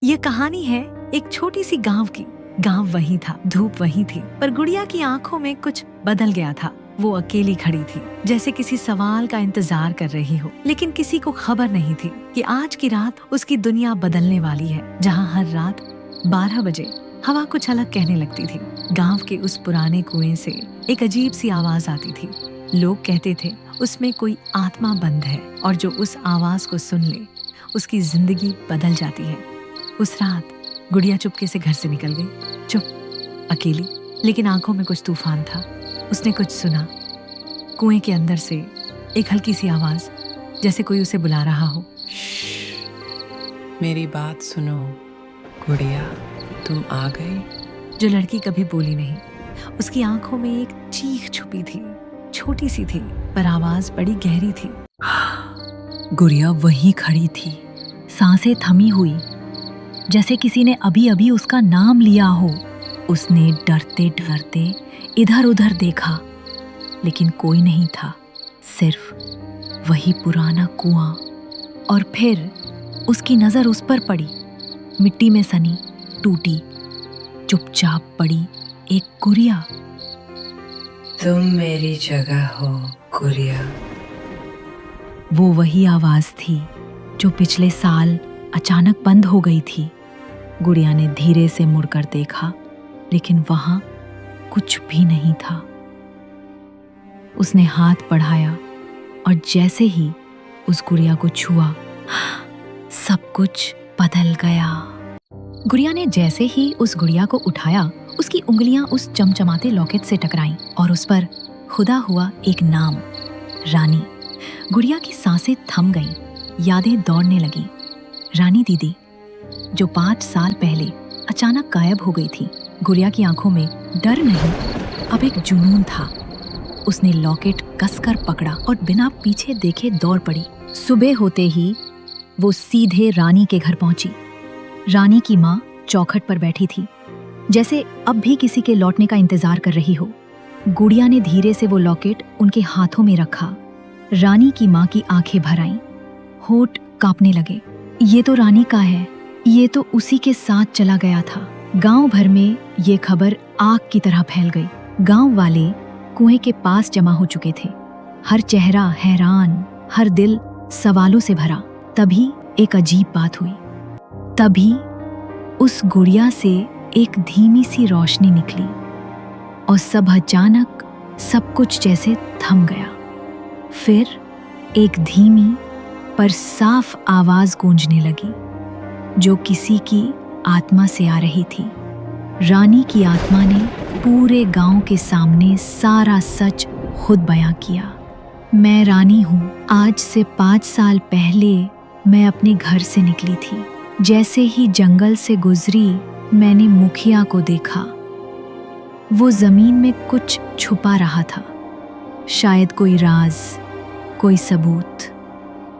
ये कहानी है एक छोटी सी गांव की। गांव वही था, धूप वही थी, पर गुड़िया की आंखों में कुछ बदल गया था। वो अकेली खड़ी थी, जैसे किसी सवाल का इंतजार कर रही हो, लेकिन किसी को खबर नहीं थी कि आज की रात उसकी दुनिया बदलने वाली है। जहाँ हर रात 12 बजे हवा कुछ अलग कहने लगती थी। गांव के उस पुराने कुएं से एक अजीब सी आवाज आती थी। लोग कहते थे उसमें कोई आत्मा बंद है और जो उस आवाज को सुन ले उसकी जिंदगी बदल जाती है। उस रात गुड़िया चुपके से घर से निकल गई, चुप, अकेली, लेकिन आंखों में कुछ तूफान था। उसने कुछ सुना, कुएं के अंदर से एक हल्की सी आवाज, जैसे कोई उसे बुला रहा हो। मेरी बात सुनो गुड़िया, तुम आ गई। जो लड़की कभी बोली नहीं, उसकी आंखों में एक चीख छुपी थी, छोटी सी थी, पर आवाज बड़ी गहरी थी। गुड़िया वहीं खड़ी थी, सांसें थमी हुई, जैसे किसी ने अभी अभी उसका नाम लिया हो। उसने डरते डरते इधर उधर देखा, लेकिन कोई नहीं था, सिर्फ वही पुराना कुआं। और फिर उसकी नजर उस पर पड़ी, मिट्टी में सनी, टूटी, चुपचाप पड़ी एक गुड़िया। तुम मेरी जगह हो गुड़िया। वो वही आवाज थी जो पिछले साल अचानक बंद हो गई थी। गुड़िया ने धीरे से मुड़कर देखा, लेकिन वहां कुछ भी नहीं था। उसने हाथ बढ़ाया और जैसे ही उस गुड़िया को छुआ, सब कुछ बदल गया। गुड़िया ने जैसे ही उस गुड़िया को उठाया, उसकी उंगलियां उस चमचमाते लॉकेट से टकराईं और उस पर खुदा हुआ एक नाम, रानी। गुड़िया की सांसें थम गईं, यादें दौड़ने लगीं। रानी दीदी, जो 5 साल पहले अचानक गायब हो गई थी। गुड़िया की आंखों में डर नहीं, अब एक जुनून था। उसने लॉकेट कसकर पकड़ा और बिना पीछे देखे दौड़ पड़ी। सुबह होते ही वो सीधे रानी के घर पहुंची। रानी की माँ चौखट पर बैठी थी, जैसे अब भी किसी के लौटने का इंतजार कर रही हो। गुड़िया ने धीरे से वो लॉकेट उनके हाथों में रखा। रानी की माँ की आंखें भर आईं, होठ कांपने लगे। ये तो रानी का है, ये तो उसी के साथ चला गया था। गांव भर में ये खबर आग की तरह फैल गई। गांव वाले कुएं के पास जमा हो चुके थे, हर चेहरा हैरान, हर दिल सवालों से भरा। तभी एक अजीब बात हुई। तभी उस गुड़िया से एक धीमी सी रोशनी निकली और सब अचानक सब कुछ जैसे थम गया। फिर एक धीमी पर साफ आवाज गूंजने लगी, जो किसी की आत्मा से आ रही थी। रानी की आत्मा ने पूरे गांव के सामने सारा सच खुद बयां किया। मैं रानी हूं। आज से 5 साल पहले मैं अपने घर से निकली थी। जैसे ही जंगल से गुजरी, मैंने मुखिया को देखा। वो जमीन में कुछ छुपा रहा था, शायद कोई राज, कोई सबूत।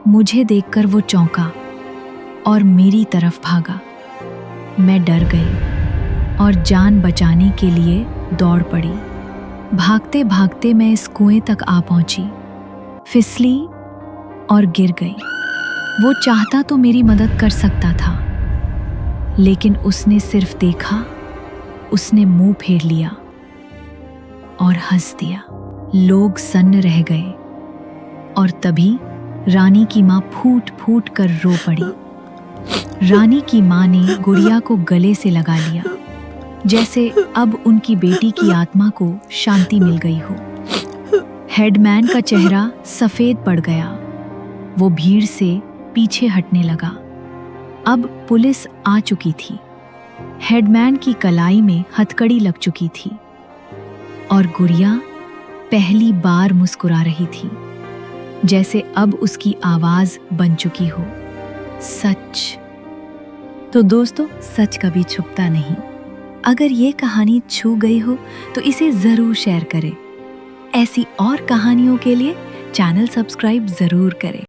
मुझे देखकर वो चौंका और मेरी तरफ भागा। मैं डर गई और जान बचाने के लिए दौड़ पड़ी। भागते भागते मैं इस कुएं तक आ पहुंची, फिसली और गिर गई। वो चाहता तो मेरी मदद कर सकता था, लेकिन उसने सिर्फ देखा, उसने मुंह फेर लिया और हंस दिया। लोग सन्न रह गए और तभी रानी की माँ फूट फूट कर रो पड़ी। रानी की माँ ने गुड़िया को गले से लगा लिया, जैसे अब उनकी बेटी की आत्मा को शांति मिल गई हो। हेडमैन का चेहरा सफेद पड़ गया। वो भीड़ से पीछे हटने लगा। अब पुलिस आ चुकी थी। हेडमैन की कलाई में हथकड़ी लग चुकी थी और गुड़िया पहली बार मुस्कुरा रही थी, जैसे अब उसकी आवाज बन चुकी हो। सच। तो दोस्तों, सच कभी छुपता नहीं। अगर ये कहानी छू गई हो तो इसे जरूर शेयर करें। ऐसी और कहानियों के लिए चैनल सब्सक्राइब जरूर करें।